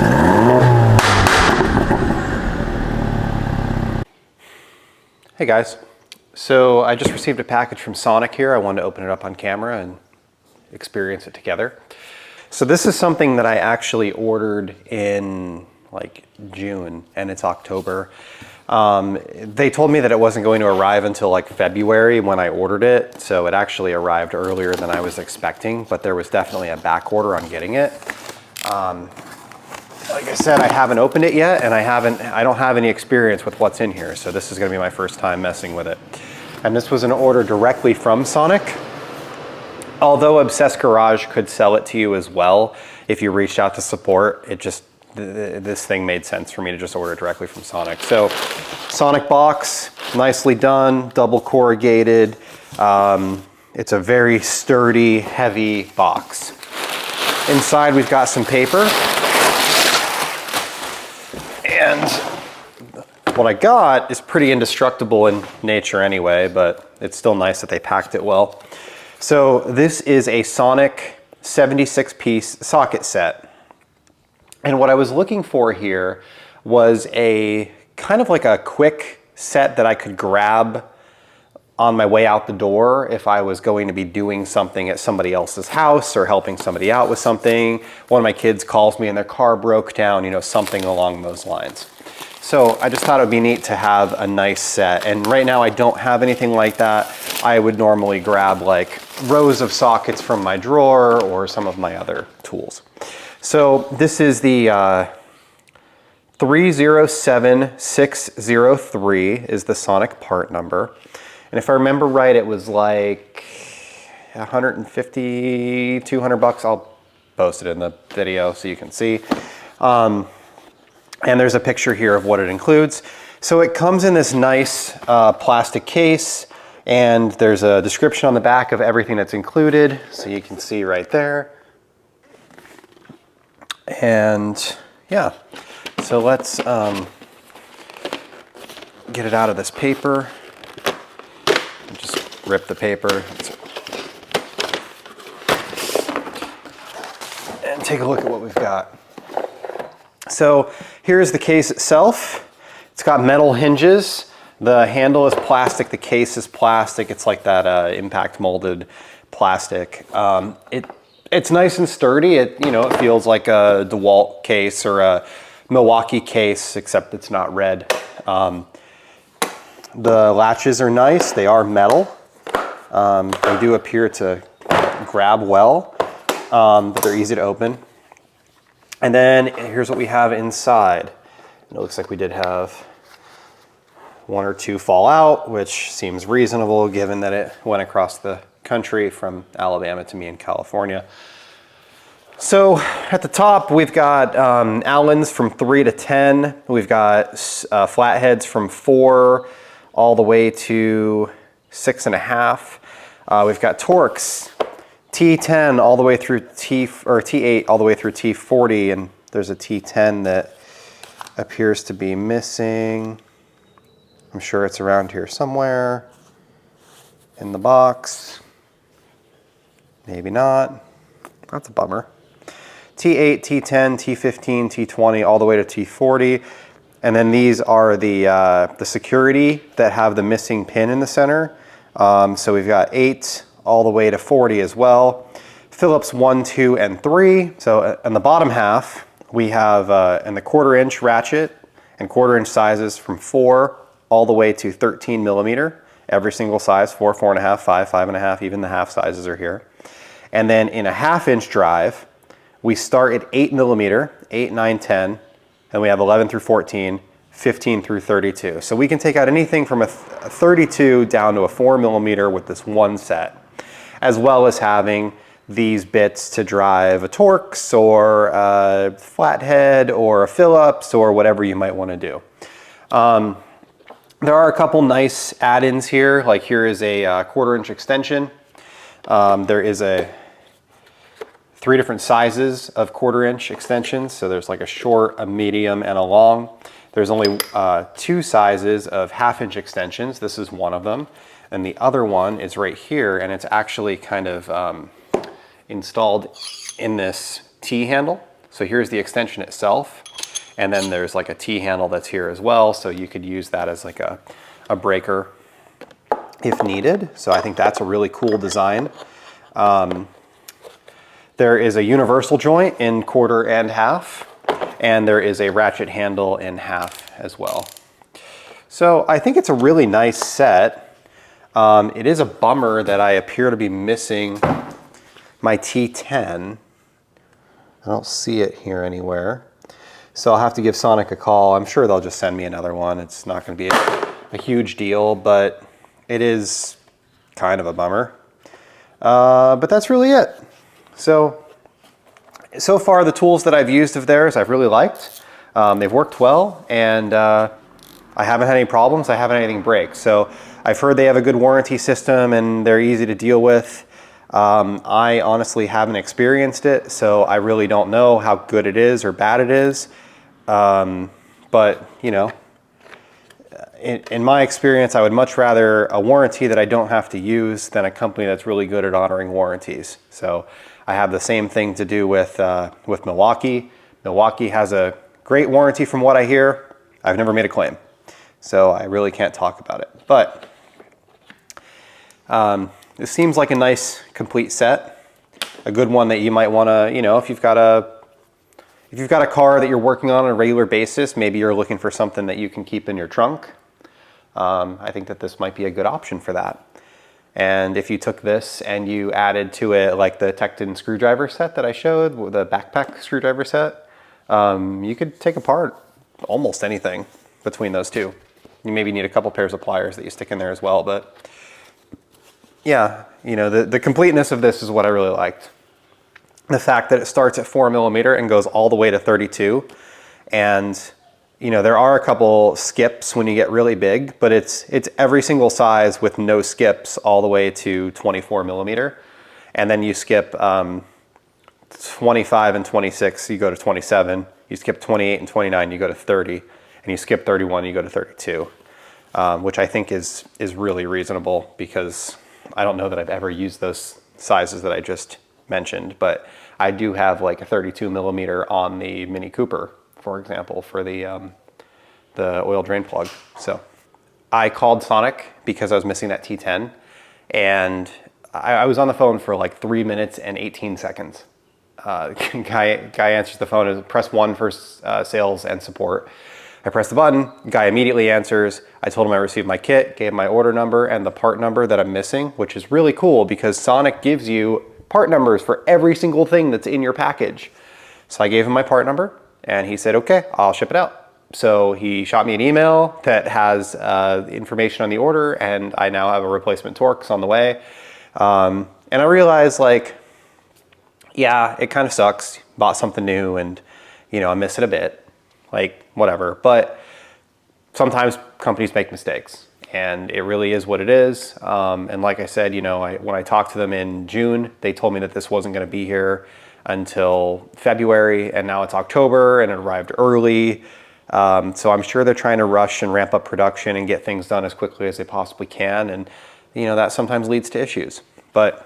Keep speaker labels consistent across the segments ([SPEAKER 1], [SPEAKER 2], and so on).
[SPEAKER 1] Hey guys, so I just received a package from Sonic here. I wanted to open it up on camera and experience it together. So this is something that I actually ordered in like June and it's October. They told me that it wasn't going to arrive until like February when I ordered it. So it actually arrived earlier than I was expecting, but there was definitely a back order on getting it. Like I said, I haven't opened it yet and I don't have any experience with what's in here. So this is gonna be my first time messing with it. And this was an order directly from Sonic. Although Obsessed Garage could sell it to you as well, if you reached out to support, this thing made sense for me to just order directly from Sonic. So Sonic box, nicely done, double corrugated. It's a very sturdy, heavy box. Inside we've got some paper. And what I got is pretty indestructible in nature anyway, but it's still nice that they packed it well. So this is a Sonic 76-piece socket set. And what I was looking for here was a kind of like a quick set that I could grab on my way out the door if I was going to be doing something at somebody else's house or helping somebody out with something. One of my kids calls me and their car broke down, you know, something along those lines. So I just thought it would be neat to have a nice set. And right now I don't have anything like that. I would normally grab like rows of sockets from my drawer or some of my other tools. So this is the 307603 is the Sonic part number. And if I remember right, it was like 150, 200 bucks. I'll post it in the video so you can see. And there's a picture here of what it includes. So it comes in this nice plastic case, and there's a description on the back of everything that's included. So you can see right there. And yeah, so let's get it out of this paper. Just rip the paper and take a look at what we've got. So here's the case itself. It's got metal hinges. The handle is plastic, the case is plastic. It's like that impact molded plastic. It's nice and sturdy. It feels like a DeWalt case or a Milwaukee case, except it's not red. The latches are nice. They are metal. They do appear to grab well, but they're easy to open. And then here's what we have inside. It looks like we did have one or two fall out, which seems reasonable given that it went across the country from Alabama to me in California. So at the top, we've got Allens from 3 to 10. We've got flatheads from 4 all the way to 6.5. We've got Torx, T10 all the way through T8 all the way through T40, and there's a T10 that appears to be missing. I'm sure it's around here somewhere in the box. Maybe not. That's a bummer. T8, T10, T15, T20, all the way to T40. And then these are the security that have the missing pin in the center. So we've got 8 all the way to 40 as well. Phillips 1, 2, and 3. So in the bottom half, we have in the 1/4 inch ratchet and 1/4 inch sizes from 4 all the way to 13 millimeter. Every single size, 4, 4.5, 5, 5.5, even the half sizes are here. And then in a 1/2 inch drive, we start at 8 millimeter, 8, 9, 10, and we have 11 through 14, 15 through 32. So we can take out anything from a 32 down to a 4 millimeter with this one set, as well as having these bits to drive a Torx or a flathead or a Phillips or whatever you might want to do. There are a couple nice add-ins here. Like here is a 1/4 inch extension. There is 3 different sizes of 1/4 inch extensions. So there's like a short, a medium, and a long. There's only 2 sizes of 1/2 inch extensions. This is one of them. And the other one is right here, and it's actually kind of installed in this T handle. So here's the extension itself. And then there's like a T-handle that's here as well. So you could use that as like a breaker if needed. So I think that's a really cool design. There is a universal joint in 1/4 and 1/2, and there is a ratchet handle in 1/2 as well. So I think it's a really nice set. It is a bummer that I appear to be missing my T10. I don't see it here anywhere. So I'll have to give Sonic a call. I'm sure they'll just send me another one. It's not going to be a huge deal, but it is kind of a bummer. But that's really it. So far the tools that I've used of theirs I've really liked. They've worked well, and I haven't had any problems. I haven't had anything break. So I've heard they have a good warranty system and they're easy to deal with. I honestly haven't experienced it, so I really don't know how good it is or bad it is. But you know, in my experience, I would much rather a warranty that I don't have to use than a company that's really good at honoring warranties. So I have the same thing to do with Milwaukee. Milwaukee has a great warranty from what I hear. I've never made a claim, so I really can't talk about it. But it seems like a nice complete set, a good one that you might want to, you know, if you've got a car that you're working on a regular basis, maybe you're looking for something that you can keep in your trunk. I think that this might be a good option for that. And if you took this and you added to it like the Tekton screwdriver set that I showed, the backpack screwdriver set, you could take apart almost anything between those two. You maybe need a couple pairs of pliers that you stick in there as well, but yeah, you know, the completeness of this is what I really liked. The fact that it starts at 4mm and goes all the way to 32. And, you know, there are a couple skips when you get really big, but it's every single size with no skips all the way to 24mm. And then you skip 25 and 26, you go to 27. You skip 28 and 29, you go to 30. And you skip 31, you go to 32, which I think is really reasonable, because I don't know that I've ever used those sizes that I just mentioned, but I do have like a 32mm on the Mini Cooper, for example, for the oil drain plug. So I called Sonic because I was missing that T10, and I was on the phone for like 3 minutes and 18 seconds. Guy answers the phone and press 1 for sales and support. I press the button, guy immediately answers. I told him I received my kit, gave my order number and the part number that I'm missing, which is really cool because Sonic gives you part numbers for every single thing that's in your package. So I gave him my part number and he said, okay, I'll ship it out. So he shot me an email that has information on the order, and I now have a replacement Torx on the way. And I realized, like, yeah, it kind of sucks. Bought something new and, you know, I miss it a bit. Like, whatever. But sometimes companies make mistakes, and it really is what it is. And like I said, you know, when I talked to them in June, they told me that this wasn't going to be here until February, and now it's October and it arrived early. So I'm sure they're trying to rush and ramp up production and get things done as quickly as they possibly can. And, you know, that sometimes leads to issues. But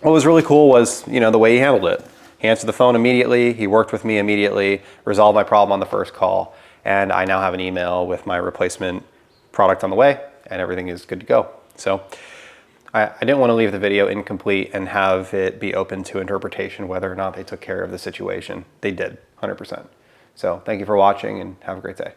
[SPEAKER 1] what was really cool was, you know, the way he handled it. He answered the phone immediately, he worked with me immediately, resolved my problem on the first call, and I now have an email with my replacement product on the way, and everything is good to go. So I didn't want to leave the video incomplete and have it be open to interpretation whether or not they took care of the situation. They did, 100%. So thank you for watching and have a great day.